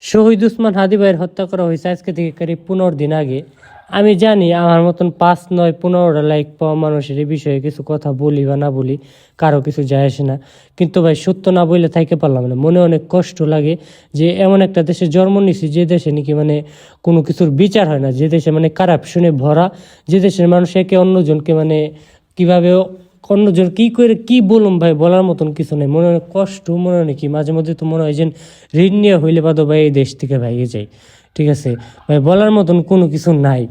শহীদ উসমান হাদি ভাইয়ের হত্যা করা হয়েছে আজকে থেকে করিব 15 দিন আগে। আমি জানি আমার মতন 5, 9, 15টা লাইক পাওয়া মানুষের এই বিষয়ে কিছু কথা বলি বা না বলি কারো কিছু যায় আসে না, কিন্তু ভাই সত্য না বললে থাইকে পারলাম না। মনে অনেক কষ্ট লাগে যে এমন একটা দেশে জন্ম নিছি যে দেশে নাকি মানে কোনো কিছুর বিচার হয় না, যে দেশে মানে কারাপশনে ভরা, যে দেশের মানুষ একে অন্যজনকে মানে কীভাবে অন্যজন কী করে কী বলুম ভাই, বলার মতন কিছু নেই। মনে অনেক কষ্ট, মনে অনেক কি মাঝে মধ্যে তো মনে হয় যে ঋণ নিয়ে হইলে বাদো ভাই এই দেশ থেকে ভাইয়ে যাই। ঠিক আছে ভাই, বলার মতন কোনো কিছু নাই।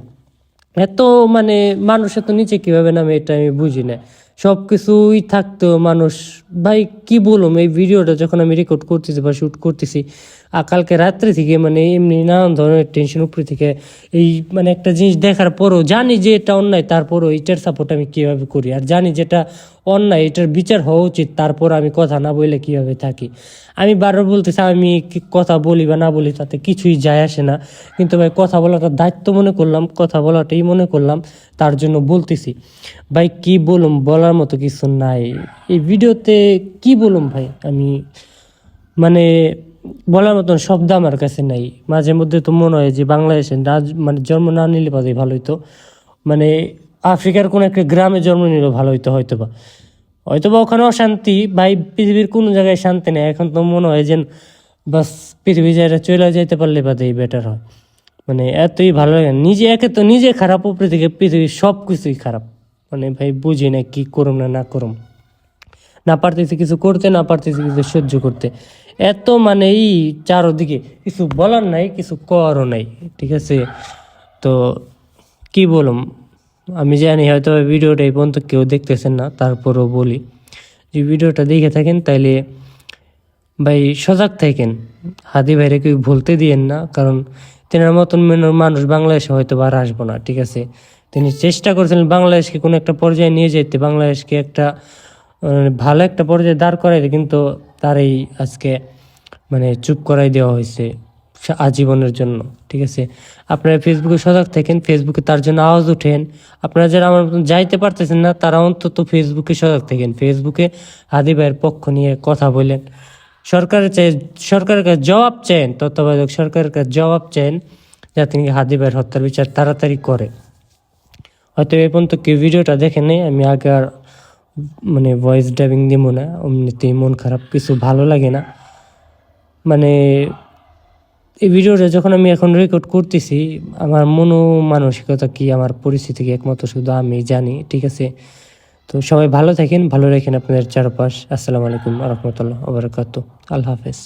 এত মানে মানুষ এত নিচে কীভাবে নামে এটা আমি বুঝি না। সব কিছুই থাকতো মানুষ, ভাই কি বলুম, এই ভিডিওটা যখন আমি রেকর্ড করতেছি বা শ্যুট করতেছি কালকে রাত্রে থেকে মানে এমনি নানান ধরনের টেনশন উপরে থেকে এই মানে একটা জিনিস দেখার পরও জানি যে এটা অন্যায়, তারপরও এটার সাপোর্ট আমি কীভাবে করি, আর জানি যেটা অন্যায় এটার বিচার হওয়া উচিত, তারপর আমি কথা না বললে কীভাবে থাকি। আমি বারবার বলতেছি আমি কথা বলি বা না বলি তাতে কিছুই যায় আসে না, কিন্তু ভাই কথা বলাটা দায়িত্ব মনে করলাম, কথা বলাটাই মনে করলাম, তার জন্য বলতেছি। ভাই কি বলুম, বলার মতো কিছু নাই এই ভিডিওতে। কি বলুম ভাই, আমি মানে বলার মতন শব্দ আমার কাছে নাই। মাঝে মধ্যে তো মনে হয় যে বাংলাদেশে মানে জন্ম না নিলে পারে ভালো হইতো, মানে আফ্রিকার কোনো একটা গ্রামে জন্ম নিলে ভালো হইতো হয়তোবা ওখানে অশান্তি, ভাই পৃথিবীর কোনো জায়গায় শান্তি নেই। এখন তো মনে হয় যে বাস পৃথিবী জায়গা চলে যাইতে পারলে বাদেই বেটার হয়। মানে এতই ভালো লাগে, নিজে একে তো নিজে খারাপ, উপরে থেকে পৃথিবীর সব কিছুই খারাপ। মানে ভাই বুঝি না কি করুম না করুম, না পারতেছি কিছু করতে, না পারতেছি কিছু সহ্য করতে। এত মানে এই চারোদিকে কিছু বলার নাই, কিছু করারও নাই। ঠিক আছে, তো কি বলুম, আমি জানি হয়তো ভিডিওটা এই পর্যন্ত কেউ দেখতেছেন না, তারপরও বলি যে ভিডিওটা দেখে থাকেন তাইলে ভাই সজাগ থাকেন, হাদি ভাইরে কেউ ভুলতে দিয়েন না, কারণ তেনার মতন মানুষ বাংলাদেশে হয়তো আর আসবো না। ঠিক আছে, তিনি চেষ্টা করেছিলেন বাংলাদেশকে কোনো একটা পর্যায়ে নিয়ে যেতে, বাংলাদেশকে একটা ভালো একটা পর্যায়ে দাঁড় করাই, কিন্তু তারই আজকে মানে চুপ করাই দেওয়া হয়েছে আজীবনের জন্য। ঠিক আছে, আপনারা ফেসবুকে সজাগ থাকেন, ফেসবুকে তার জন্য আওয়াজ উঠেন। আপনারা যারা আমার মতন যাইতে পারতেছেন না তারা অন্তত ফেসবুকে সজাগ থাকেন, ফেসবুকে হাদি ভাইয়ের পক্ষ নিয়ে কথা বলেন। সরকারের কাছে জবাব চান, তত্ত্বাবধায়ক সরকারের কাছে জবাব চান যাতে হাদি ভাইয়ের হত্যার বিচার তাড়াতাড়ি করে। হয়তো এই পর্যন্ত কেউ ভিডিওটা দেখে নেই, আমি আগে আর মানে ভয়েস ডাবিং দিব না, এমনিতেই মন খারাপ, কিছু ভালো লাগে না। মানে এই ভিডিওটা যখন আমি এখন রেকর্ড করতেছি আমার মানসিকতা কি, আমার পরিস্থিতি কি একমাত্র শুধু আমি জানি। ঠিক আছে, তো সবাই ভালো থাকেন, ভালো রাখেন আপনাদের চারপাশ। আসসালামু আলাইকুম ওয়া রাহমাতুল্লাহি ওয়া বারাকাতুহু। আল্লাহ হাফেজ।